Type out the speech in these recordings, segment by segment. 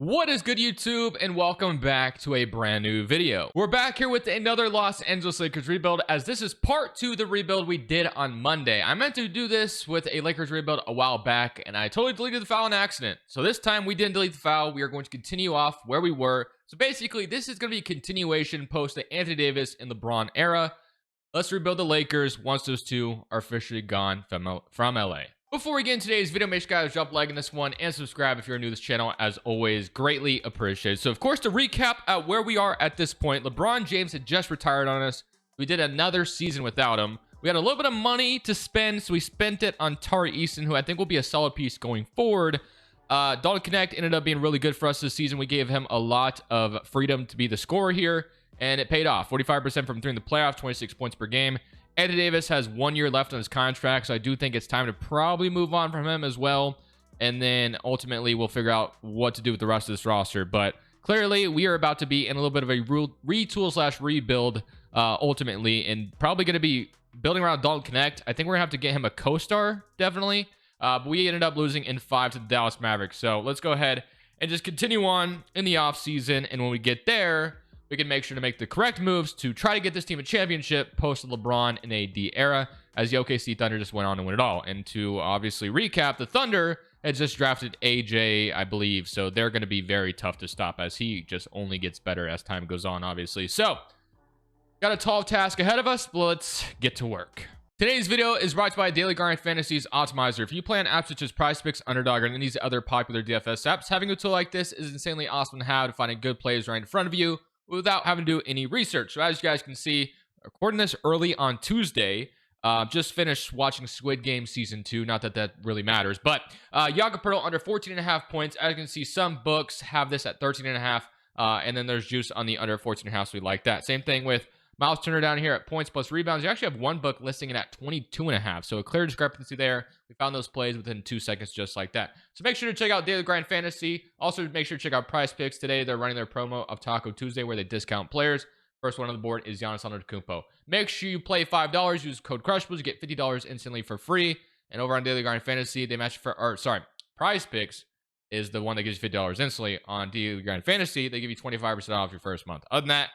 What is good, YouTube, and welcome back to a brand new video. We're back here with another Los Angeles Lakers rebuild, as this is part 2 of the rebuild we did on Monday. I meant to do this with a Lakers rebuild a while back, and I totally deleted the file in accident. So this time we didn't delete the file. We are going to continue off where we were. So basically, this is going to be a continuation post the Anthony Davis in the Bron era. Let's rebuild the Lakers once those two are officially gone from LA. Before we get into today's video, make sure you guys drop a like on this one and subscribe if you're new to this channel. As always, greatly appreciated. So of course, to recap at where we are at this point, LeBron James had just retired on us. We did another season without him. We had a little bit of money to spend, so we spent it on Tari Eason, who I think will be a solid piece going forward. Dalton Connect ended up being really good for us this season. We gave him a lot of freedom to be the scorer here, and it paid off. 45% from 3 in the playoffs, 26 points per game. Anthony Davis has 1 year left on his contract, so I do think it's time to probably move on from him as well. And then ultimately, we'll figure out what to do with the rest of this roster. But clearly, we are about to be in a little bit of a retool/rebuild ultimately, and probably going to be building around Dalton Connect. I think we're going to have to get him a co-star, definitely. But we ended up losing in 5 to the Dallas Mavericks. So let's go ahead and just continue on in the offseason. And when we get there, we can make sure to make the correct moves to try to get this team a championship post LeBron and AD era, as the OKC Thunder just went on to win it all. And to obviously recap, the Thunder had just drafted AJ, I believe, so they're going to be very tough to stop, as he just only gets better as time goes on, obviously. So, got a tall task ahead of us, but let's get to work. Today's video is brought to you by Daily Grind Fantasy's Optimizer. If you play on apps such as PrizePicks, Underdog, or any of these other popular DFS apps, having a tool like this is insanely awesome to have to find good plays right in front of you without having to do any research. So as you guys can see, recording this early on Tuesday, just finished watching Squid Game Season 2. Not that that really matters, but Yaga Pearl under 14.5 points. As you can see, some books have this at 13.5, and then there's juice on the under 14.5, so we like that. Same thing with Miles Turner down here at points plus rebounds. You actually have one book listing it at 22.5, so a clear discrepancy there. We found those plays within 2 seconds just like that. So make sure to check out Daily Grind Fantasy. Also, make sure to check out PrizePicks today. They're running their promo of Taco Tuesday where they discount players. First one on the board is Giannis Antetokounmpo. Make sure you play $5. Use code Crushables. You get $50 instantly for free. And over on Daily Grind Fantasy, they match PrizePicks is the one that gives you $50 instantly. On Daily Grind Fantasy, they give you 25% off your first month. Other than that,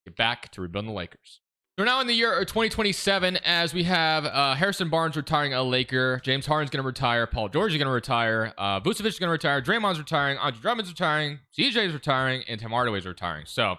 get back to rebuilding the Lakers. So we're now in the year 2027, as we have Harrison Barnes retiring a Laker, James Harden's going to retire, Paul George is going to retire, Vucevic is going to retire, Draymond's retiring, Andre Drummond's retiring, CJ's retiring, and Tim Hardaway's retiring. So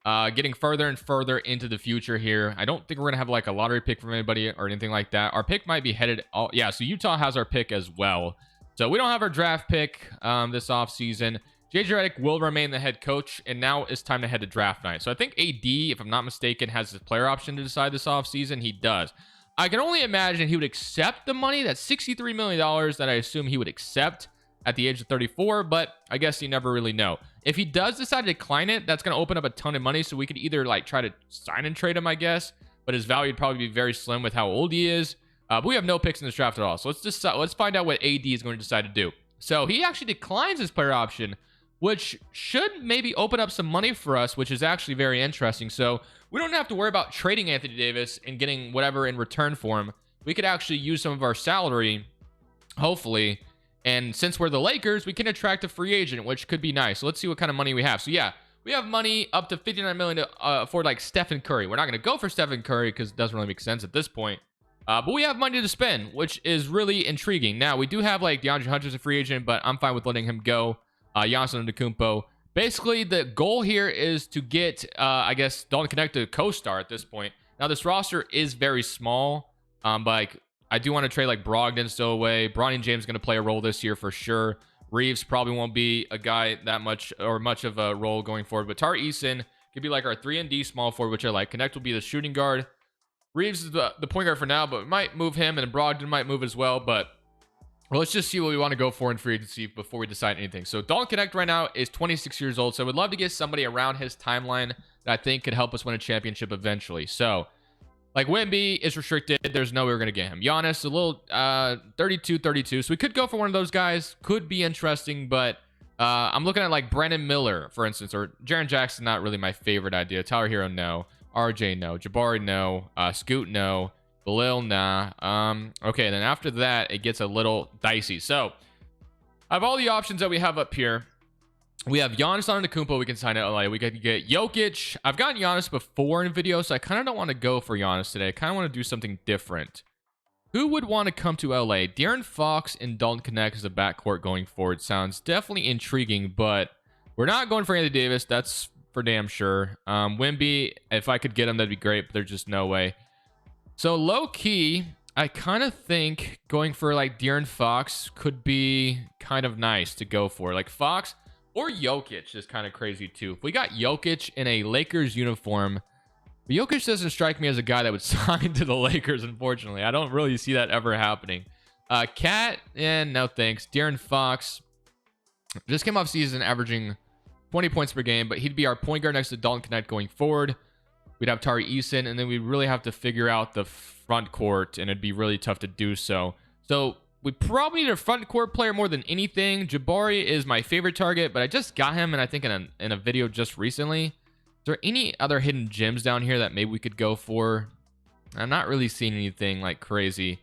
getting further and further into the future here. I don't think we're going to have like a lottery pick from anybody or anything like that. Our pick might be headed yeah, so Utah has our pick as well. So we don't have our draft pick this offseason. JJ Redick will remain the head coach, and now it's time to head to draft night. So I think AD, if I'm not mistaken, has the player option to decide this offseason. He does. I can only imagine he would accept the money. That's $63 million that I assume he would accept at the age of 34, but I guess you never really know. If he does decide to decline it, that's going to open up a ton of money, so we could either like try to sign and trade him, I guess, but his value would probably be very slim with how old he is. But we have no picks in this draft at all, so let's find out what AD is going to decide to do. So he actually declines his player option, which should maybe open up some money for us, which is actually very interesting. So we don't have to worry about trading Anthony Davis and getting whatever in return for him. We could actually use some of our salary, hopefully. And since we're the Lakers, we can attract a free agent, which could be nice. So let's see what kind of money we have. So yeah, we have money up to $59 million to afford like Stephen Curry. We're not going to go for Stephen Curry because it doesn't really make sense at this point. But we have money to spend, which is really intriguing. Now, we do have like DeAndre Hunter as a free agent, but I'm fine with letting him go. Giannis Antetokounmpo. Basically, the goal here is to get, I guess, Dalton Connect to co-star at this point. Now, this roster is very small, but like, I do want to trade like Brogdon still away. Bronny James going to play a role this year for sure. Reeves probably won't be a guy that much or much of a role going forward, but Tari Eason could be like our 3-and-D small forward, which I like. Connect will be the shooting guard. Reeves is the point guard for now, but we might move him, and Brogdon might move as well, but well, let's just see what we want to go for in free agency before we decide anything. So Dalton Connect right now is 26 years old. So I would love to get somebody around his timeline that I think could help us win a championship eventually. So like Wemby is restricted. There's no way we're going to get him. Giannis, a little 32. So we could go for one of those guys. Could be interesting, but I'm looking at like Brandon Miller, for instance, or Jaren Jackson. Not really my favorite idea. Tyler Hero, no. RJ, no. Jabari, no. Scoot, no. Belil, nah. Okay, then after that, it gets a little dicey. So, I have all the options that we have up here. We have Giannis Antetokounmpo. We can sign at LA. We could get Jokic. I've gotten Giannis before in videos, so I kind of don't want to go for Giannis today. I kind of want to do something different. Who would want to come to LA? De'Aaron Fox and Dalton Knecht as a backcourt going forward sounds definitely intriguing, but we're not going for Anthony Davis. That's for damn sure. Wemby, if I could get him, that'd be great, but there's just no way. So low key, I kind of think going for like De'Aaron Fox could be kind of nice to go for. Like Fox or Jokic is kind of crazy too. If we got Jokic in a Lakers uniform, but Jokic doesn't strike me as a guy that would sign to the Lakers, unfortunately. I don't really see that ever happening. Cat, no thanks. De'Aaron Fox just came off season averaging 20 points per game, but he'd be our point guard next to Dalton Knecht going forward. We'd have Tari Eason, and then we'd really have to figure out the front court, and it'd be really tough to do so. So we probably need a front court player more than anything. Jabari is my favorite target, but I just got him, and I think in a video just recently. Is there any other hidden gems down here that maybe we could go for? I'm not really seeing anything like crazy.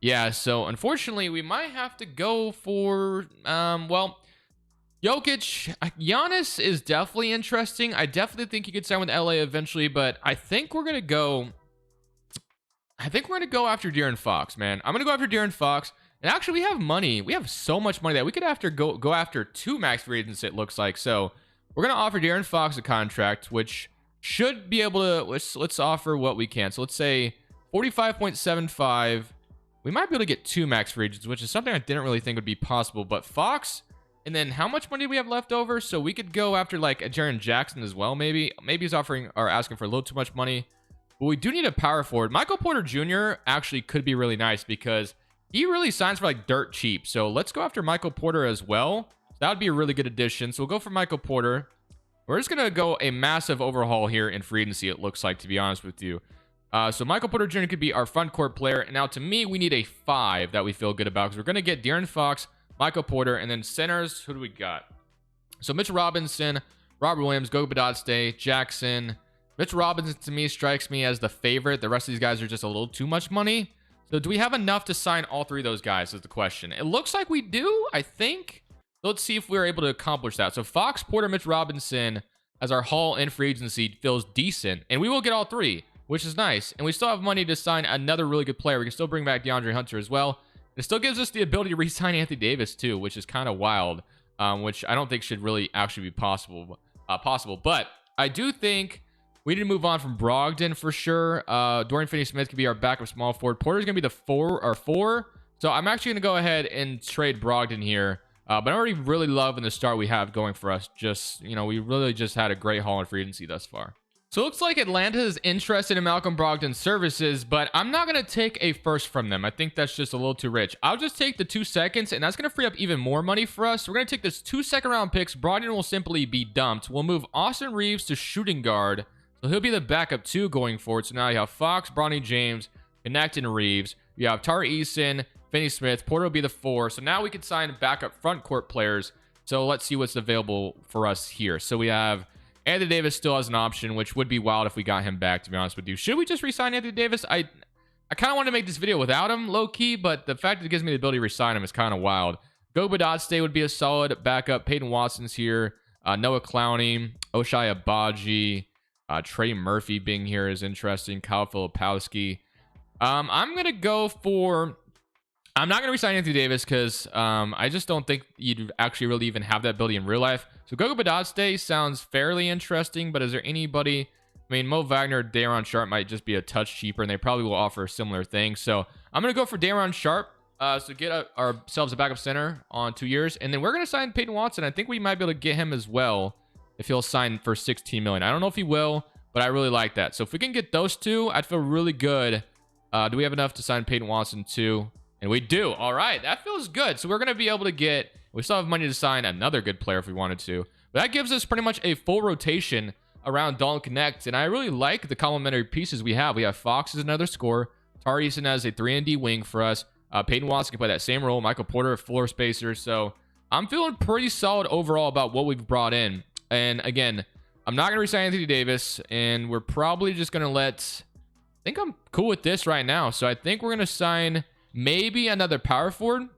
Yeah, so unfortunately, we might have to go for, well, Jokic. Giannis is definitely interesting. I definitely think he could sign with LA eventually, but I think we're going to go... after De'Aaron Fox, man. I'm going to go after De'Aaron Fox. And actually, we have money. We have so much money that we could go after 2 max free agents, it looks like. So we're going to offer De'Aaron Fox a contract, which should be able to... Let's offer what we can. So let's say 45.75. We might be able to get 2 max free agents, which is something I didn't really think would be possible. But Fox... And then how much money do we have left over? So we could go after like a Jaren Jackson as well, maybe. Maybe he's offering or asking for a little too much money. But we do need a power forward. Michael Porter Jr. actually could be really nice because he really signs for like dirt cheap. So let's go after Michael Porter as well. That would be a really good addition. So we'll go for Michael Porter. We're just going to go a massive overhaul here in free agency, it looks like, to be honest with you. So Michael Porter Jr. could be our front court player. And now to me, we need a 5 that we feel good about because we're going to get De'Aaron Fox, Michael Porter, and then centers, who do we got? So Mitchell Robinson, Robert Williams, Goga Badotze, Jackson. Mitchell Robinson, to me, strikes me as the favorite. The rest of these guys are just a little too much money. So do we have enough to sign all 3 of those guys is the question. It looks like we do, I think. Let's see if we're able to accomplish that. So Fox, Porter, Mitch Robinson as our haul in free agency feels decent. And we will get all 3, which is nice. And we still have money to sign another really good player. We can still bring back DeAndre Hunter as well. It still gives us the ability to re-sign Anthony Davis too, which is kind of wild, which I don't think should really actually be possible. But I do think we need to move on from Brogdon for sure. Dorian Finney-Smith could be our backup small forward. Porter's going to be the 4. So I'm actually going to go ahead and trade Brogdon here. But I'm already really loving the start we have going for us. Just, we really just had a great haul in free agency thus far. So it looks like Atlanta is interested in Malcolm Brogdon's services, but I'm not going to take a first from them. I think that's just a little too rich. I'll just take the 2 seconds, and that's going to free up even more money for us. We're going to take this 2 second-round picks. Brogdon will simply be dumped. We'll move Austin Reeves to shooting guard, so he'll be the backup 2 going forward. So now you have Fox, Bronny James, Knecht, and Reeves. You have Tari Eason, Finney-Smith. Porter will be the 4. So now we can sign backup front court players. So let's see what's available for us here. So we have... Anthony Davis still has an option, which would be wild if we got him back, to be honest with you. Should we just re-sign Anthony Davis? I kind of want to make this video without him, low-key, but the fact that it gives me the ability to re-sign him is kind of wild. Goga Badotze would be a solid backup. Peyton Watson's here. Noah Clowney, Ochai Agbaji, Trey Murphy being here is interesting. Kyle Filipowski. I'm going to go for... I'm not going to resign Anthony Davis because I just don't think you'd actually really even have that ability in real life. So Goga Badotze sounds fairly interesting, but is there anybody... I mean, Mo Wagner, Day'Ron Sharpe might just be a touch cheaper, and they probably will offer similar things. So I'm going to go for Day'Ron Sharpe. So get ourselves a backup center on 2 years. And then we're going to sign Peyton Watson. I think we might be able to get him as well if he'll sign for $16 million. I don't know if he will, but I really like that. So if we can get those 2, I'd feel really good. Do we have enough to sign Peyton Watson too? And we do. All right. That feels good. So we're going to be able to get... We still have money to sign another good player if we wanted to. But that gives us pretty much a full rotation around Dalton Knecht. And I really like the complementary pieces we have. We have Fox as another scorer. Tari Eason as a 3-and-D wing for us. Peyton Watson can play that same role. Michael Porter, floor spacer. So I'm feeling pretty solid overall about what we've brought in. And again, I'm not going to resign Anthony Davis. And we're probably just going to let... I think I'm cool with this right now. So I think we're going to sign maybe another power forward.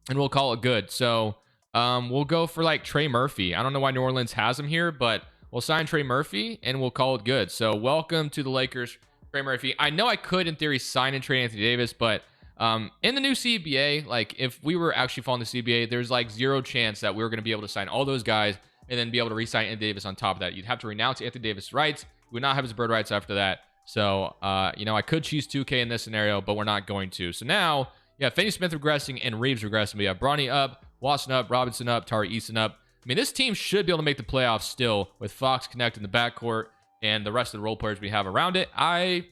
And we'll call it good. So We'll go for like Trey Murphy. I don't know why New Orleans has him here, but we'll sign Trey Murphy and we'll call it good. So welcome to the Lakers, Trey Murphy. I know I could in theory sign and trade Anthony Davis, but in the new CBA, like if we were actually following the CBA, there's like zero chance that we were going to be able to sign all those guys and then be able to re-sign Anthony Davis on top of that. You'd have to renounce Anthony Davis' rights. We would not have his bird rights after that. So, you know, I could choose 2K in this scenario, but we're not going to. So now, yeah, finney-smith regressing and Reeves regressing. We have Bronny up, Watson up, Robinson up, Tari Eason up. I mean, this team should be able to make the playoffs still with Fox Connect in the backcourt and the rest of the role players we have around it. I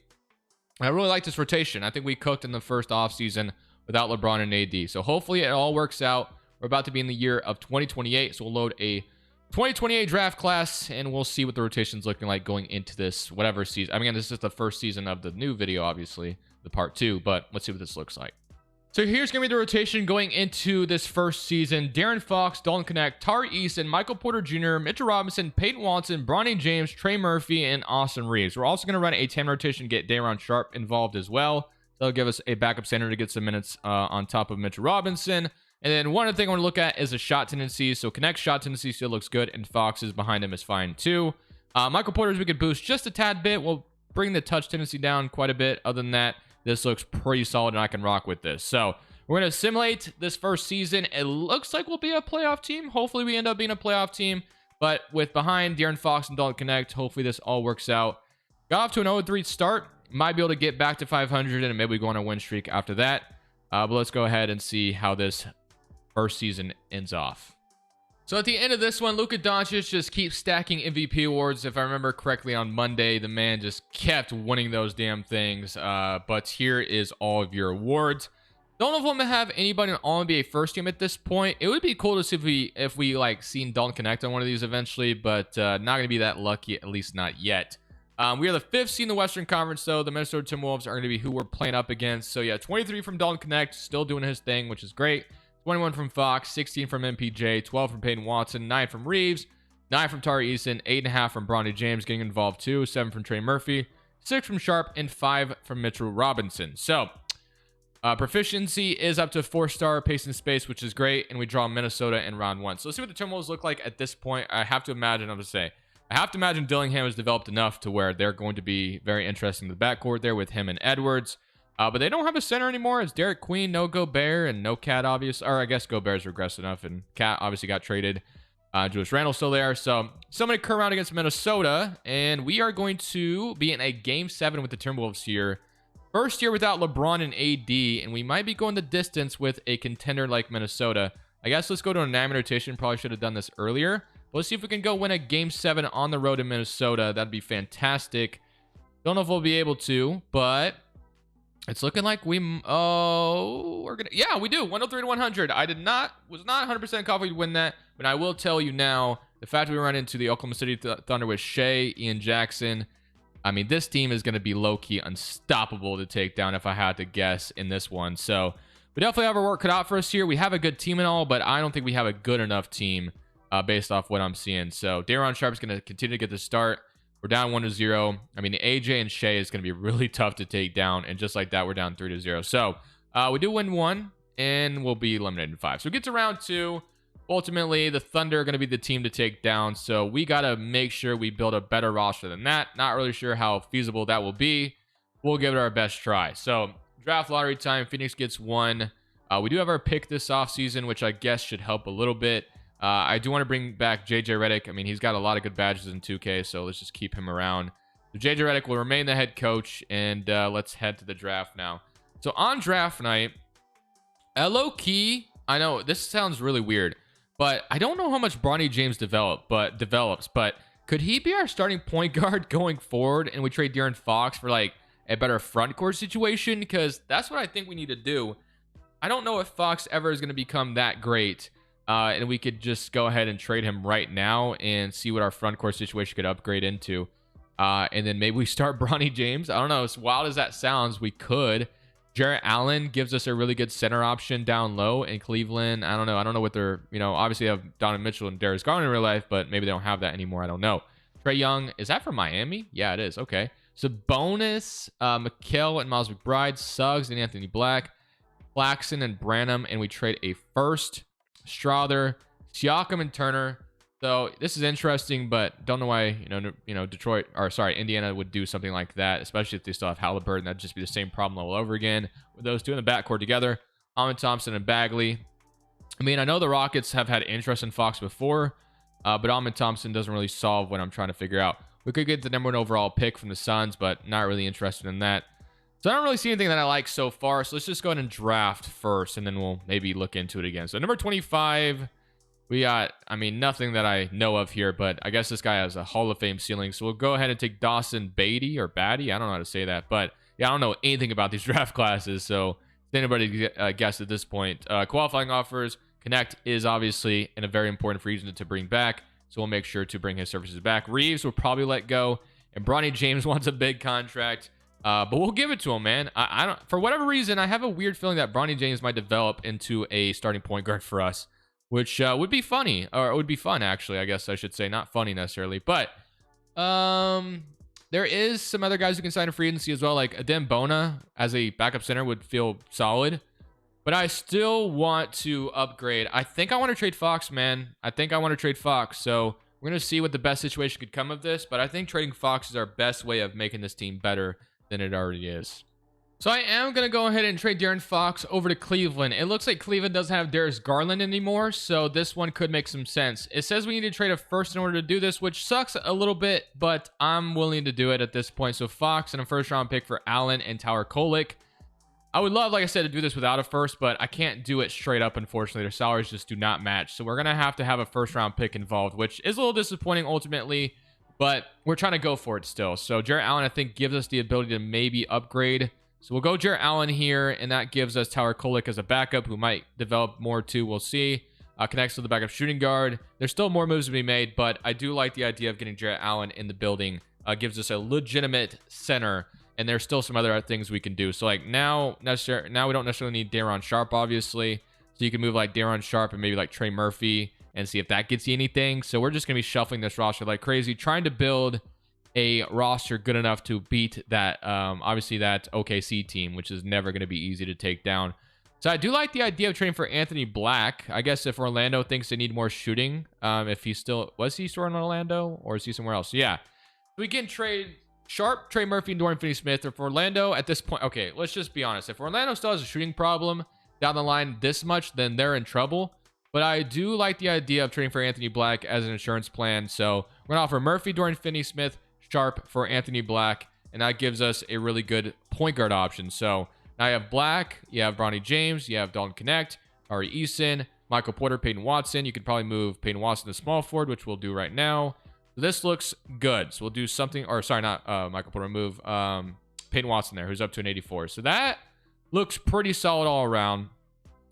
really like this rotation. I think we cooked in the first offseason without LeBron and AD. So hopefully it all works out. We're about to be in the year of 2028, so we'll load a 2028 draft class, and we'll see what the rotation's looking like going into this whatever season. I mean, this is the first season of the new video, obviously, the part 2, but let's see what this looks like. So here's going to be the rotation going into this first season. De'Aaron Fox, Dalton Connect, Tari Eason, Michael Porter Jr., Mitchell Robinson, Peyton Watson, Bronny James, Trey Murphy, and Austin Reeves. We're also going to run a 10 rotation, get Day'Ron Sharpe involved as well. That'll give us a backup center to get some minutes on top of Mitchell Robinson. And then one other thing I want to look at is the shot tendency. So Connect shot tendency still looks good, and Fox's behind him is fine too. Michael Porter's we could boost just a tad bit. We'll bring the touch tendency down quite a bit. Other than that, this looks pretty solid, and I can rock with this. So we're going to simulate this first season. It looks like we'll be a playoff team. Hopefully we end up being a playoff team. But with behind De'Aaron Fox and Dalton Connect, hopefully this all works out. Got off to an 0-3 start. Might be able to get back to 500, and maybe we go on a win streak after that. But let's go ahead and see how this first season ends off. So at the end of this one, Luka Doncic just keeps stacking MVP awards. If I remember correctly, on Monday, the man just kept winning those damn things. But here is all of your awards. Don't know if I'm gonna have anybody on All-NBA first team at this point. It would be cool to see if we like seen Dalton Connect on one of these eventually, but not gonna be that lucky, at least not yet. We are the 5th seed in the Western Conference, though. The Minnesota Timberwolves are going to be who we're playing up against. So, yeah, 23 from Dalton Connect, still doing his thing, which is great. 21 from Fox, 16 from MPJ, 12 from Peyton Watson, 9 from Reeves, 9 from Tari Eason, 8.5 from Bronny James getting involved too, 7 from Trey Murphy, 6 from Sharpe, and 5 from Mitchell Robinson. So, proficiency is up to 4-star pace and space, which is great, and we draw Minnesota in round 1. So, let's see what the Timberwolves look like at this point. I have to imagine Dillingham has developed enough to where they're going to be very interesting in the backcourt there with him and Edwards. But they don't have a center anymore. It's Derek Queen, no Gobert, and no Cat, obvious. Or I guess Gobert's regressed enough, and Cat obviously got traded. Julius Randle's still there. So somebody come around against Minnesota, and we are going to be in a Game 7 with the Timberwolves here. First year without LeBron and AD, and we might be going the distance with a contender like Minnesota. I guess let's go to a 9-man rotation. Probably should have done this earlier. Let's see if we can go win a Game 7 on the road in Minnesota. That'd be fantastic. Don't know if we'll be able to, but it's looking like we're gonna. Yeah, we do. 103 to 100. Was not 100% confident we'd win that, but I will tell you now, the fact that we run into the Oklahoma City Thunder with Shea, Ian Jackson. I mean, this team is going to be low-key unstoppable to take down if I had to guess in this one. So we definitely have our work cut out for us here. We have a good team and all, but I don't think we have a good enough team. Based off what I'm seeing. So Day'Ron Sharpe is going to continue to get the start. We're down 1-0. I mean, AJ and Shea is going to be really tough to take down. And just like that, we're down 3-0. So we do win 1, and we'll be eliminated in 5. So we get to round 2. Ultimately, the Thunder are going to be the team to take down. So we got to make sure we build a better roster than that. Not really sure how feasible that will be. We'll give it our best try. So draft lottery time. Phoenix gets 1. We do have our pick this offseason, which I guess should help a little bit. I do want to bring back JJ Redick. I mean, he's got a lot of good badges in 2K, so let's just keep him around. So JJ Redick will remain the head coach, and let's head to the draft now. So on draft night, low-key, I know this sounds really weird, but I don't know how much Bronny James develops, but could he be our starting point guard going forward, and we trade De'Aaron Fox for like a better front court situation? Because that's what I think we need to do. I don't know if Fox ever is going to become that great. And we could just go ahead and trade him right now and see what our front court situation could upgrade into. And then maybe we start Bronny James. I don't know. As wild as that sounds, we could. Jarrett Allen gives us a really good center option down low in Cleveland. I don't know. I don't know what they're, obviously they have Donovan Mitchell and Darius Garland in real life, but maybe they don't have that anymore. I don't know. Trae Young, is that from Miami? Yeah, it is. Okay. So bonus, Mikal and Miles McBride, Suggs and Anthony Black, Claxton and Branham, and we trade a first, Strother, Siakam and Turner. So this is interesting, but don't know why, Detroit, or sorry, Indiana would do something like that, especially if they still have Halliburton. That'd just be the same problem all over again with those two in the backcourt together. Amon Thompson and Bagley. I mean, I know the Rockets have had interest in Fox before, but Amon Thompson doesn't really solve what I'm trying to figure out. We could get the #1 overall pick from the Suns, but not really interested in that. So I don't really see anything that I like so far. So let's just go ahead and draft first, and then we'll maybe look into it again. So number 25, we got, I mean, nothing that I know of here, but I guess this guy has a Hall of Fame ceiling. So we'll go ahead and take Dawson Beatty or Batty. I don't know how to say that, but yeah, I don't know anything about these draft classes. So if anybody guess at this point, qualifying offers. Connect is obviously a very important free agent to bring back, so we'll make sure to bring his services back. Reeves will probably let go, and Bronny James wants a big contract, but we'll give it to him, man. I don't, for whatever reason, I have a weird feeling that Bronny James might develop into a starting point guard for us, which would be funny, or it would be fun, actually. I guess I should say, not funny necessarily, but there is some other guys who can sign a free agency as well, like Adem Bona as a backup center would feel solid. But I still want to upgrade. I think I want to trade Fox, man. I think I want to trade Fox. So we're going to see what the best situation could come of this. But I think trading Fox is our best way of making this team better than it already is. So I am going to go ahead and trade De'Aaron Fox over to Cleveland. It looks like Cleveland doesn't have Darius Garland anymore. So this one could make some sense. It says we need to trade a first in order to do this, which sucks a little bit. But I'm willing to do it at this point. So Fox and a first round pick for Allen and Tower Kolick. I would love, like I said, to do this without a first, but I can't do it straight up, unfortunately. Their salaries just do not match. So we're going to have a first-round pick involved, which is a little disappointing ultimately, but we're trying to go for it still. So Jarrett Allen, I think, gives us the ability to maybe upgrade. So we'll go Jarrett Allen here, and that gives us Tower Kolick as a backup who might develop more too. We'll see. Connects to the backup shooting guard. There's still more moves to be made, but I do like the idea of getting Jarrett Allen in the building. Gives us a legitimate center. And there's still some other things we can do. So like now we don't necessarily need Daron Sharp, obviously. So you can move like Daron Sharp and maybe like Trey Murphy and see if that gets you anything. So we're just going to be shuffling this roster like crazy, trying to build a roster good enough to beat that, obviously that OKC team, which is never going to be easy to take down. So I do like the idea of trading for Anthony Black. I guess if Orlando thinks they need more shooting, if he still, was he still in Orlando or is he somewhere else? So yeah, we can trade Sharp, Trey Murphy, and Dorian Finney-Smith. Or for Orlando at this point, okay, let's just be honest. If Orlando still has a shooting problem down the line this much, then they're in trouble. But I do like the idea of trading for Anthony Black as an insurance plan. So we're going to offer Murphy, Dorian Finney-Smith, Sharp for Anthony Black. And that gives us a really good point guard option. So now you have Black, you have Bronny James, you have Dalton Connect, Ari Eason, Michael Porter, Peyton Watson. You could probably move Peyton Watson to small forward, which we'll do right now. This looks good. So we'll do something, or sorry, not Michael Porter, move Peyton Watson there, who's up to an 84. So that looks pretty solid all around.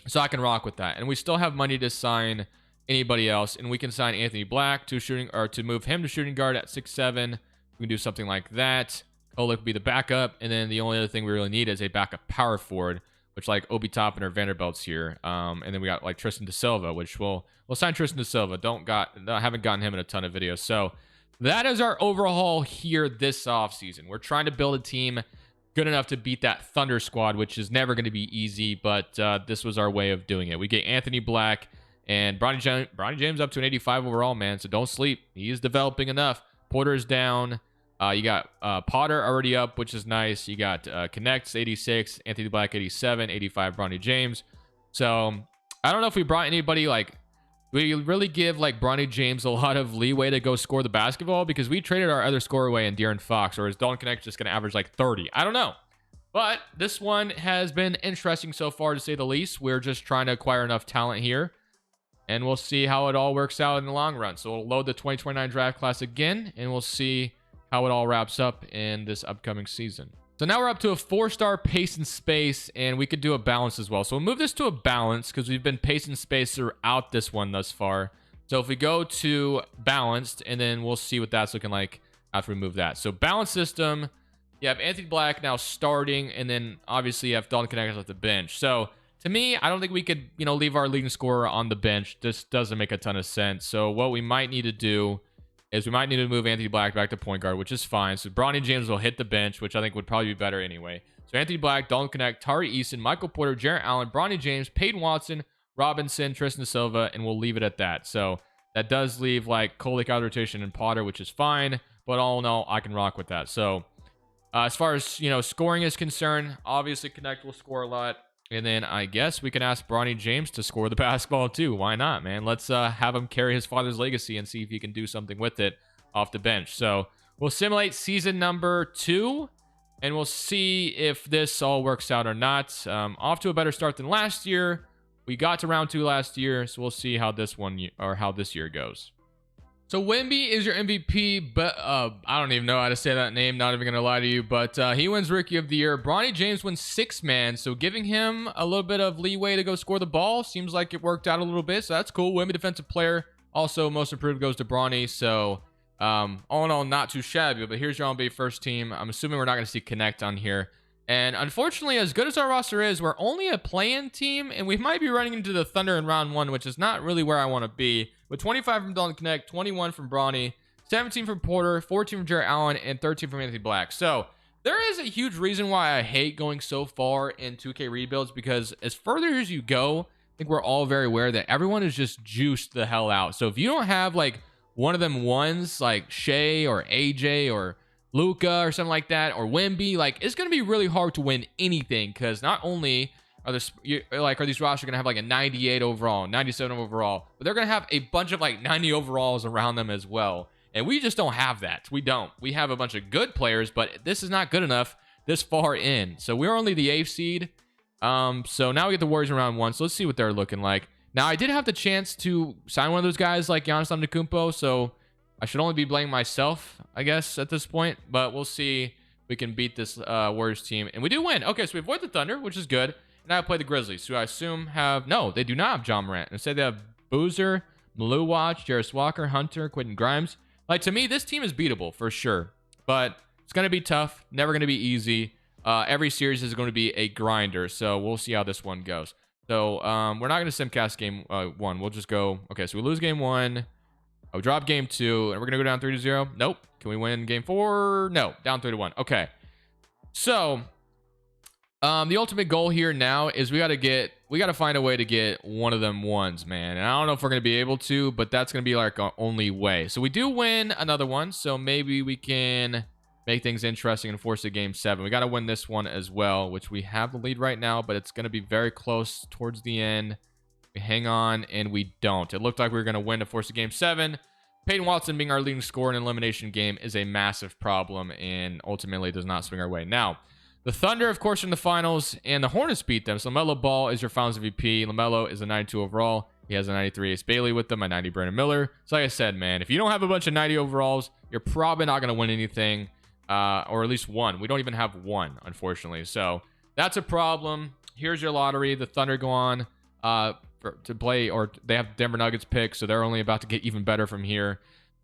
So I can rock with that. And we still have money to sign anybody else. And we can sign Anthony Black to shooting, or to move him to shooting guard at 6'7". We can do something like that. Kolick would be the backup. And then the only other thing we really need is a backup power forward, which like Obi Toppin or Vanderbilt's here. And then we got like Tristan Da Silva, which we'll sign Tristan Da Silva. Haven't gotten him in a ton of videos. So that is our overhaul here this offseason. We're trying to build a team good enough to beat that Thunder squad, which is never going to be easy, but this was our way of doing it. We get Anthony Black and Bronny James up to an 85 overall, man. So don't sleep. He is developing enough. Porter's down. You got Potter already up, which is nice. You got Connects 86, Anthony Black 87, 85 Bronny James. So I don't know if we brought anybody like, we really give like Bronny James a lot of leeway to go score the basketball because we traded our other scorer away in De'Aaron Fox, or is Dalton Connect just going to average like 30? I don't know. But this one has been interesting so far, to say the least. We're just trying to acquire enough talent here, and we'll see how it all works out in the long run. So we'll load the 2029 draft class again, and we'll see how it all wraps up in this upcoming season. So now we're up to a 4-star pace and space, and we could do a balance as well. So we'll move this to a balance because we've been pace and space throughout this one thus far. So if we go to balanced, and then we'll see what that's looking like after we move that. So balance system, you have Anthony Black now starting, and then obviously you have Dalton Connect off the bench. So to me, I don't think we could, leave our leading scorer on the bench. This doesn't make a ton of sense. So what we might need to do is we might need to move Anthony Black back to point guard, which is fine. So Bronny James will hit the bench, which I think would probably be better anyway. So Anthony Black, Dalton Connect, Tari Eason, Michael Porter, Jarrett Allen, Bronny James, Peyton Watson, Robinson, Tristan Silva, and we'll leave it at that. So that does leave like Kolek out of rotation and Potter, which is fine. But all in all, I can rock with that. So as far as, scoring is concerned, obviously Connect will score a lot. And then I guess we can ask Bronny James to score the basketball too. Why not, man? Let's have him carry his father's legacy and see if he can do something with it off the bench. So we'll simulate season number 2, and we'll see if this all works out or not. Off to a better start than last year. We got to round 2 last year, so we'll see how this year goes. So Wemby is your MVP, but I don't even know how to say that name. Not even going to lie to you, but he wins Rookie of the Year. Bronny James wins 6-man, so giving him a little bit of leeway to go score the ball seems like it worked out a little bit, so that's cool. Wemby Defensive Player. Also, Most Improved goes to Bronny, so all in all, not too shabby. But here's your NBA first team. I'm assuming we're not going to see Connect on here. And unfortunately, as good as our roster is, we're only a play-in team, and we might be running into the Thunder in round 1, which is not really where I want to be. With 25 from Dalton Connect, 21 from Bronny, 17 from Porter, 14 from Jarrett Allen, and 13 from Anthony Black. So there is a huge reason why I hate going so far in 2K rebuilds, because as further as you go, I think we're all very aware that everyone is just juiced the hell out. So if you don't have like one of them ones like Shea or AJ or Luka or something like that, or Wemby, like it's going to be really hard to win anything, because not only are these rosters going to have like a 98 overall, 97 overall, but they're going to have a bunch of like 90 overalls around them as well. And we just don't have that. We don't. We have a bunch of good players, but this is not good enough this far in. So we're only the 8th seed. So now we get the Warriors in round 1. So let's see what they're looking like. Now, I did have the chance to sign one of those guys like Giannis Antetokounmpo, so I should only be blaming myself, I guess, at this point. But we'll see if we can beat this Warriors team. And we do win. Okay, so we avoid the Thunder, which is good. And I play the Grizzlies, who I assume have... No, they do not have John Morant. Instead, they have Boozer, Malou Watch, Jarris Walker, Hunter, Quentin Grimes. Like, to me, this team is beatable, for sure. But it's going to be tough. Never going to be easy. Every series is going to be a grinder. So we'll see how this one goes. So we're not going to simcast game 1. We'll just go... Okay, so we lose game 1. We drop game 2. And we're going to go down 3-0. Nope. Can we win game 4? No. Down 3-1. Okay. So... the ultimate goal here now is we got to find a way to get one of them ones, man. And I don't know if we're going to be able to, but that's going to be like our only way. So we do win another one, so maybe we can make things interesting and force a game 7. We got to win this one as well, which we have the lead right now, but it's going to be very close towards the end. We hang on, and we don't. It looked like we were going to win to force a game 7. Peyton Watson being our leading scorer in an elimination game is a massive problem, and ultimately does not swing our way. Now, the Thunder, of course, are in the finals, and the Hornets beat them. So LaMelo Ball is your finals MVP. LaMelo is a 92 overall. He has a 93 Ace Bailey with them, a 90 Brandon Miller. So like I said, man, if you don't have a bunch of 90 overalls, you're probably not going to win anything, or at least one. We don't even have one, unfortunately. So that's a problem. Here's your lottery. The Thunder go on to play, or they have Denver Nuggets pick, so they're only about to get even better from here.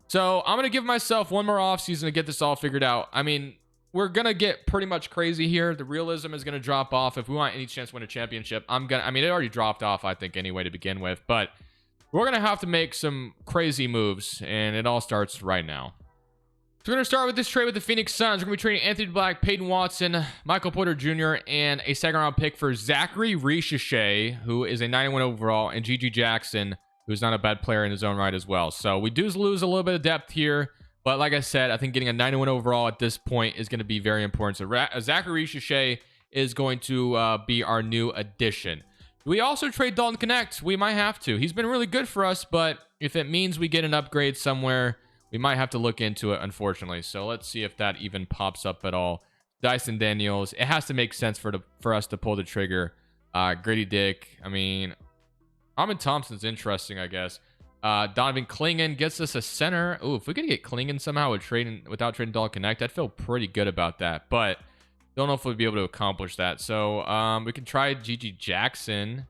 So I'm going to give myself one more offseason to get this all figured out. I mean... We're going to get pretty much crazy here. The realism is going to drop off. If we want any chance to win a championship, it already dropped off, I think, anyway, to begin with. But we're going to have to make some crazy moves, and it all starts right now. So we're going to start with this trade with the Phoenix Suns. We're going to be trading Anthony Black, Peyton Watson, Michael Porter Jr., and a second-round pick for Zachary Richeche, who is a 91 overall, and Gigi Jackson, who's not a bad player in his own right as well. So we do lose a little bit of depth here. But like I said, I think getting a 91 overall at this point is going to be very important. So Zachary Richeche is going to be our new addition. We also trade Dalton Connect. We might have to. He's been really good for us, but if it means we get an upgrade somewhere, we might have to look into it, unfortunately. So let's see if that even pops up at all. Dyson Daniels. It has to make sense for us to pull the trigger. Grady Dick. I mean, Amin Thompson's interesting, I guess. Donovan Clingan gets us a center. Ooh, if we could get Clingan somehow without trading Dalton Connect, I'd feel pretty good about that. But don't know if we'd be able to accomplish that. So we can try Gigi Jackson.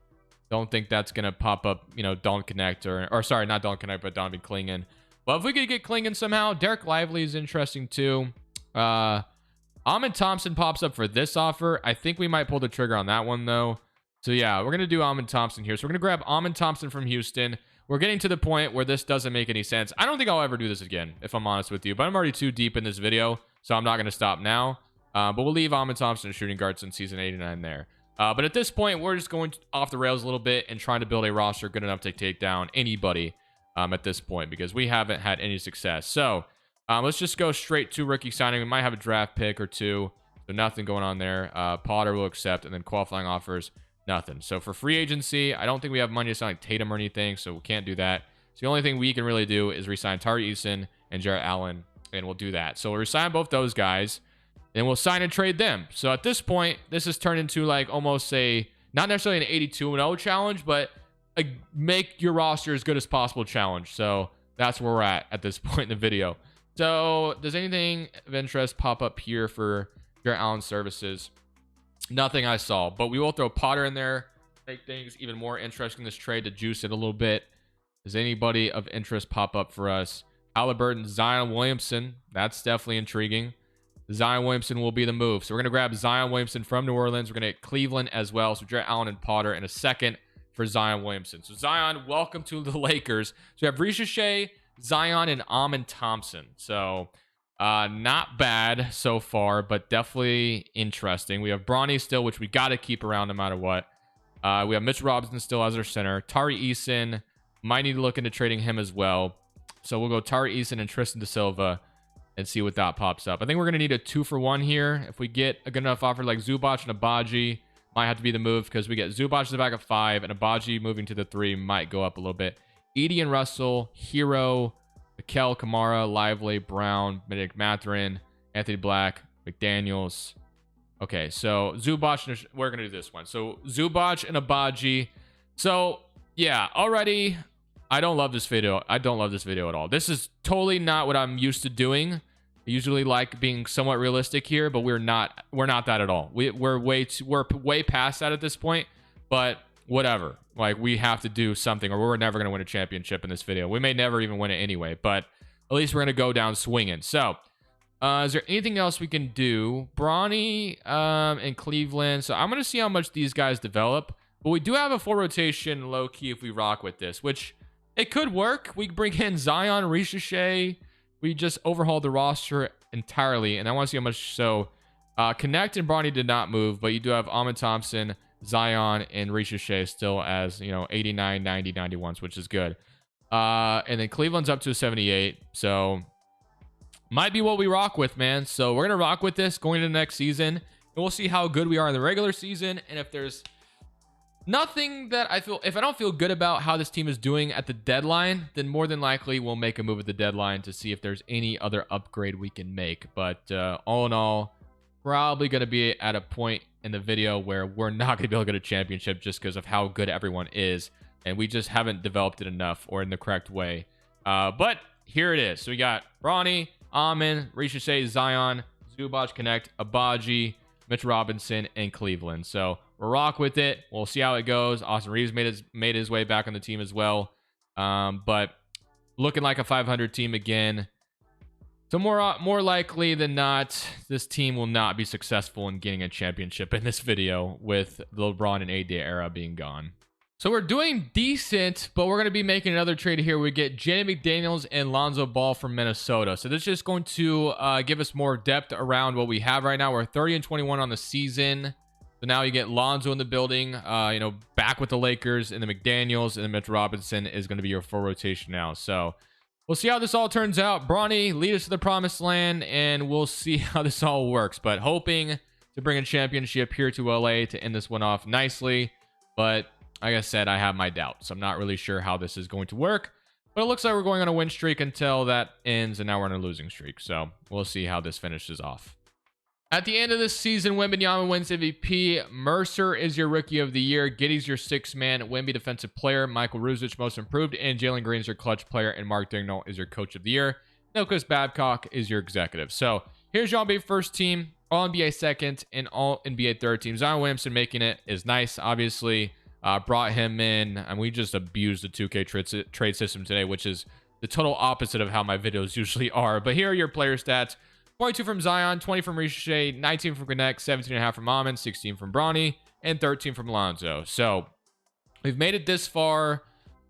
Don't think that's going to pop up, Dalton Connect or sorry, not Dalton Connect, but Donovan Clingan. But if we could get Clingan somehow, Derek Lively is interesting too. Amin Thompson pops up for this offer. I think we might pull the trigger on that one though. So yeah, we're going to do Amin Thompson here. So we're going to grab Amin Thompson from Houston. We're getting to the point where this doesn't make any sense. I don't think I'll ever do this again, if I'm honest with you. But I'm already too deep in this video, so I'm not going to stop now. But we'll leave Amin Thompson shooting guard since season 89 there. But at this point, we're just going off the rails a little bit and trying to build a roster good enough to take down anybody at this point, because we haven't had any success. So let's just go straight to rookie signing. We might have a draft pick or two, so nothing going on there. Potter will accept, and then qualifying offers, nothing. So for free agency, I don't think we have money to sign like Tatum or anything, so we can't do that. So the only thing we can really do is re-sign Tari Eason and Jarrett Allen, and we'll do that. So we'll resign both those guys, and we'll sign and trade them. So at this point, this has turned into like almost a, not necessarily an 82-0 challenge, but a make your roster as good as possible challenge. So that's where we're at this point in the video. So does anything of interest pop up here for Jarrett Allen services? Nothing I saw, but we will throw Potter in there, make things even more interesting in this trade to juice it a little bit. Does anybody of interest pop up for us? Halliburton, Zion Williamson. That's definitely intriguing. Zion Williamson will be the move. So we're going to grab Zion Williamson from New Orleans. We're going to get Cleveland as well. So Jarrett Allen and Potter in a second for Zion Williamson. So Zion, welcome to the Lakers. So we have Ricochet, Zion, and Amen Thompson. So not bad so far, but definitely interesting. We have Bronny still, which we got to keep around no matter what. We have Mitch Robinson still as our center. Tari Eason, might need to look into trading him as well. So we'll go Tari Eason and Tristan Da Silva and see what that pops up. I think we're going to need a 2-for-1 here. If we get a good enough offer like Zubac and Abaji, might have to be the move, because we get Zubac to the back of 5 and Abaji moving to the 3 might go up a little bit. Edie and Russell, Hero, Mikel, Kamara, Lively, Brown, Benedict Mathurin, Anthony Black, McDaniels. Okay, so Zubac, we're going to do this one. So Zubac and Abaji. So yeah, already I don't love this video. I don't love this video at all. This is totally not what I'm used to doing. I usually like being somewhat realistic here, but we're not that at all. We're way past that at this point, but whatever. Like, we have to do something, or we're never going to win a championship in this video. We may never even win it anyway, but at least we're going to go down swinging. So is there anything else we can do? Bronny and Cleveland. So I'm going to see how much these guys develop, but we do have a full rotation low key if we rock with this, which it could work. We bring in Zion, Ricochet. We just overhauled the roster entirely, and I want to see how much. So Connect and Bronny did not move, but you do have Amen Thompson, Zion, and Ricochet still as, 89, 90, 91s, which is good. And then Cleveland's up to a 78, so might be what we rock with, man. So we're gonna rock with this going into next season, and we'll see how good we are in the regular season. And if there's nothing that if I don't feel good about how this team is doing at the deadline, then more than likely we'll make a move at the deadline to see if there's any other upgrade we can make. But all in all, probably going to be at a point in the video where we're not going to be able to get a championship just because of how good everyone is, and we just haven't developed it enough or in the correct way. But here it is. So we got Bronny, Amen, Ricochet, Zion, Zubac, Connect, Abaji, Mitch Robinson, and Cleveland. So we'll rock with it. We'll see how it goes. Austin Reeves made his way back on the team as well. But looking like a 500 team again. So more likely than not, this team will not be successful in getting a championship in this video, with the LeBron and AD era being gone. So we're doing decent, but we're going to be making another trade here. We get Jaden McDaniels and Lonzo Ball from Minnesota. So this is just going to give us more depth around what we have right now. We're 30-21 on the season. So now you get Lonzo in the building, back with the Lakers, and the McDaniels, and then Mitch Robinson is going to be your full rotation now. So we'll see how this all turns out. Bronny, lead us to the promised land, and we'll see how this all works. But hoping to bring a championship here to LA to end this one off nicely. But like I said, I have my doubts. I'm not really sure how this is going to work. But it looks like we're going on a win streak until that ends, and now we're on a losing streak. So we'll see how this finishes off. At the end of this season, Wembanyama wins MVP. Mercer is your Rookie of the Year. Giddey's your sixth man. Wemby Defensive Player. Michael Ruzic Most Improved. And Jalen Green's your Clutch Player. And Mark Dignall is your Coach of the Year. Nicholas Babcock is your Executive. So here's your All-NBA first team, All-NBA second, and All-NBA third team. Zion Williamson making it is nice, obviously. Brought him in, and we just abused the 2K trade system today, which is the total opposite of how my videos usually are. But here are your player stats. 22 from Zion, 20 from Ricochet, 19 from Connect, 17.5 from Amen, 16 from Bronny, and 13 from Lonzo. So we've made it this far.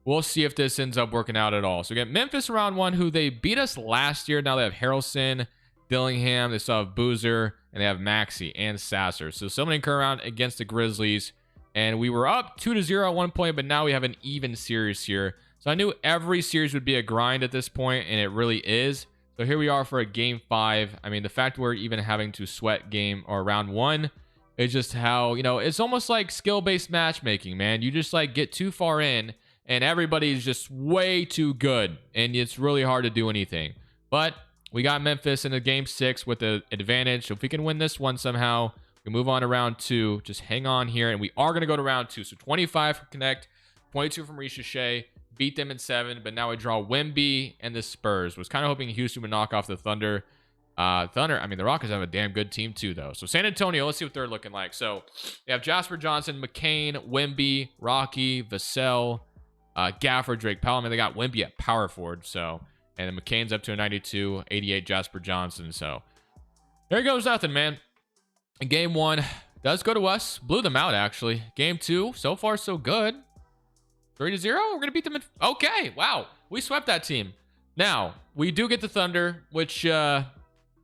We'll see if this ends up working out at all. So we get Memphis round one, who they beat us last year. Now they have Harrelson, Dillingham, they still have Boozer, and they have Maxey and Sasser. So summoning current round against the Grizzlies, and we were up 2-0 at one point, but now we have an even series here. So I knew every series would be a grind at this point, and it really is. So here we are for a game 5. I mean, the fact we're even having to sweat game or round 1 is just how, you know, it's almost like skill-based matchmaking, man. You just like get too far in and everybody's just way too good, and it's really hard to do anything. But we got Memphis in the game 6 with the advantage. So if we can win this one somehow, we move on to round 2. Just hang on here, and we are going to go to round 2. So 25 from Connect, 22 from Ricochet. Beat them in 7, but now we draw Wemby and the Spurs. Was kind of hoping Houston would knock off the Thunder. I mean, the Rockets have a damn good team too, though. So San Antonio, let's see what they're looking like. So they have Jasper Johnson, McCain, Wemby, Rocky, Vassell, Gaffer, Drake Powell. I mean, they got Wemby at power forward. So, and then McCain's up to a 92, 88 Jasper Johnson. So there goes nothing, man. And game 1 does go to us. Blew them out, actually. Game 2, so far so good. 3-0. We're gonna beat them in. Okay, wow, we swept that team. Now we do get the Thunder, which I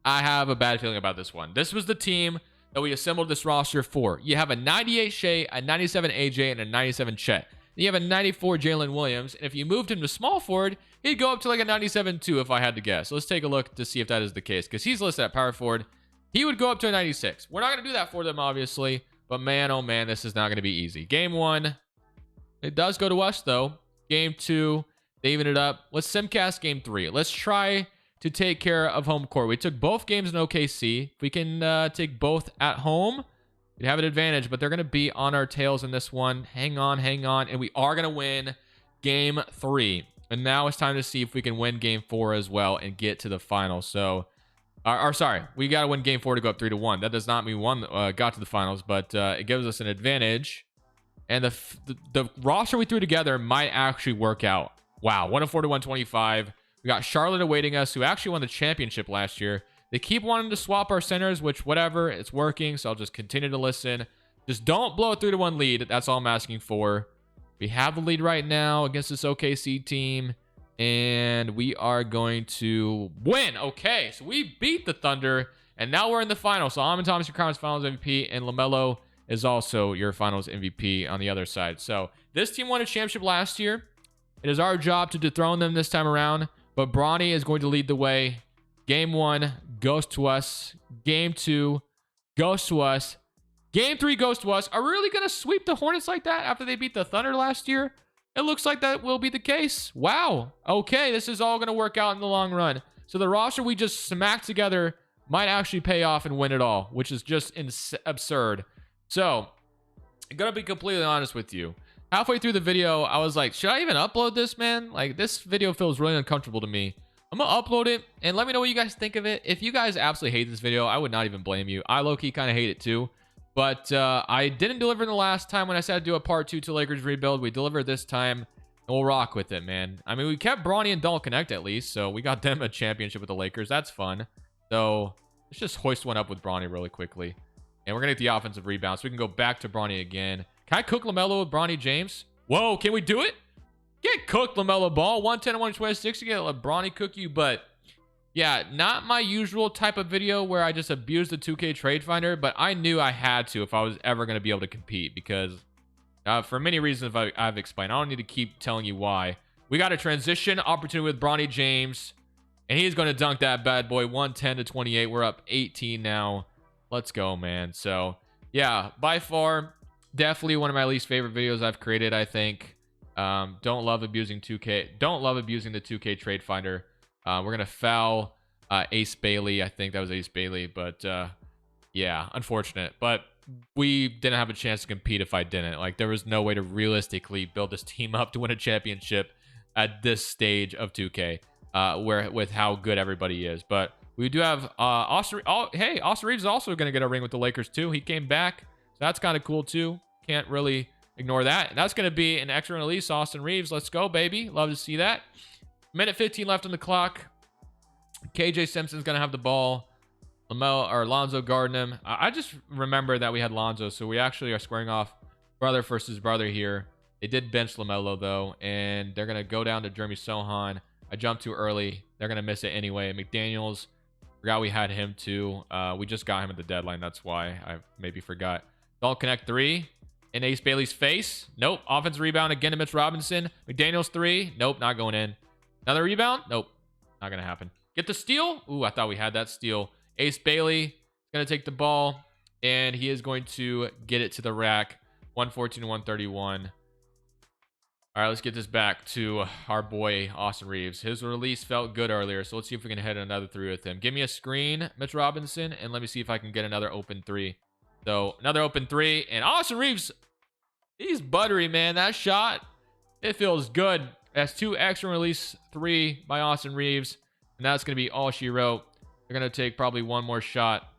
have a bad feeling about this one. This was the team that we assembled this roster for. You have a 98 Shea, a 97 AJ, and a 97 Chet. You have a 94 Jalen Williams, and if you moved him to small forward, he'd go up to like a 97 too, if I had to guess. So let's take a look to see if that is the case, because he's listed at power forward. He would go up to a 96. We're not gonna do that for them, obviously, but man, oh man, this is not gonna be easy. Game 1. It does go to us, though. Game 2, they even it up. Let's simcast game 3. Let's try to take care of home court. We took both games in OKC. If we can take both at home, we'd have an advantage, but they're going to be on our tails in this one. Hang on, and we are going to win game 3. And now it's time to see if we can win game 4 as well and get to the finals. So, sorry, we got to win game 4 to go up 3-1. That does not mean one got to the finals, but it gives us an advantage. And the roster we threw together might actually work out. Wow, 104-125. We got Charlotte awaiting us, who actually won the championship last year. They keep wanting to swap our centers, which whatever, it's working. So I'll just continue to listen. Just don't blow a 3-1 lead. That's all I'm asking for. We have the lead right now against this OKC team, and we are going to win. Okay, so we beat the Thunder, and now we're in the finals. So Amon Thomas, your conference finals MVP, and LaMelo is also your finals MVP on the other side. So this team won a championship last year. It is our job to dethrone them this time around, but Bronny is going to lead the way. Game 1 goes to us. Game 2 goes to us. Game 3 goes to us. Are we really going to sweep the Hornets like that after they beat the Thunder last year? It looks like that will be the case. Wow. Okay, this is all going to work out in the long run. So the roster we just smacked together might actually pay off and win it all, which is just absurd. So, I'm going to be completely honest with you. Halfway through the video, I was like, should I even upload this, man? Like, this video feels really uncomfortable to me. I'm going to upload it, and let me know what you guys think of it. If you guys absolutely hate this video, I would not even blame you. I low-key kind of hate it too. But I didn't deliver the last time when I said I'd do a part 2 to Lakers rebuild. We delivered this time, and we'll rock with it, man. I mean, we kept Bronny and Don't Connect at least, so we got them a championship with the Lakers. That's fun. So, let's just hoist one up with Bronny really quickly. And we're going to get the offensive rebound, so we can go back to Bronny again. Can I cook LaMelo with Bronny James? Whoa, can we do it? Get cooked, LaMelo Ball. 110 and 126. You get a Bronny cook you, but yeah, not my usual type of video where I just abuse the 2K trade finder, but I knew I had to if I was ever going to be able to compete because for many reasons I've explained. I don't need to keep telling you why. We got a transition opportunity with Bronny James, and he's going to dunk that bad boy. 110 to 28. We're up 18 now. Let's go, man. So, yeah, by far, definitely one of my least favorite videos I've created, I think. Don't love abusing 2K. Don't love abusing the 2K trade finder. We're going to foul Ace Bailey. I think that was Ace Bailey. But, yeah, unfortunate. But we didn't have a chance to compete if I didn't. Like, there was no way to realistically build this team up to win a championship at this stage of 2K, with how good everybody is. But we do have Austin. Hey, Austin Reeves is also going to get a ring with the Lakers too. He came back, so that's kind of cool too. Can't really ignore that. And that's going to be an extra release. Austin Reeves, let's go, baby. Love to see that. Minute 15 left on the clock. KJ Simpson's going to have the ball. Lonzo guarding him. I just remember that we had Lonzo, so we actually are squaring off brother versus brother here. They did bench LaMelo though, and they're going to go down to Jeremy Sohan. I jumped too early. They're going to miss it anyway. McDaniels Forgot we had him too. We just got him at the deadline. That's why I maybe forgot. Don't connect 3 in Ace Bailey's face. Nope. Offense rebound again to Mitch Robinson. McDaniels 3. Nope, not going in. Another rebound. Nope, not gonna happen. Get the steal. Ooh, I thought we had that steal. Ace Bailey is gonna take the ball, and he is going to get it to the rack. 114 to 131. All right, let's get this back to our boy, Austin Reeves. His release felt good earlier, so let's see if we can hit another 3 with him. Give me a screen, Mitch Robinson, and let me see if I can get another open 3. So, another open 3, and Austin Reeves, he's buttery, man. That shot, it feels good. That's 2 extra release 3 by Austin Reeves, and that's going to be all she wrote. They're going to take probably one more shot,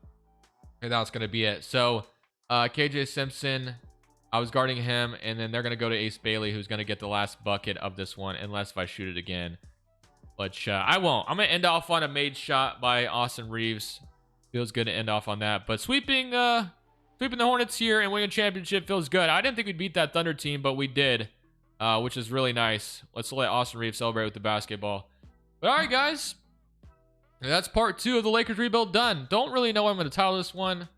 and that's going to be it. So, KJ Simpson, I was guarding him, and then they're going to go to Ace Bailey, who's going to get the last bucket of this one, unless if I shoot it again. But I won't. I'm going to end off on a made shot by Austin Reeves. Feels good to end off on that. But sweeping the Hornets here and winning a championship feels good. I didn't think we'd beat that Thunder team, but we did, which is really nice. Let's let Austin Reeves celebrate with the basketball. But all right, guys. That's part 2 of the Lakers rebuild done. Don't really know what I'm going to title this one.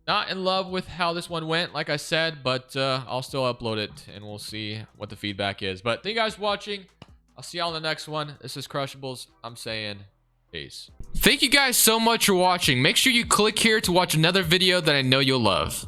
Not in love with how this one went, like I said, but I'll still upload it, and we'll see what the feedback is. But thank you guys for watching. I'll see y'all in the next one. This is Crushables. I'm saying peace. Thank you guys so much for watching. Make sure you click here to watch another video that I know you'll love.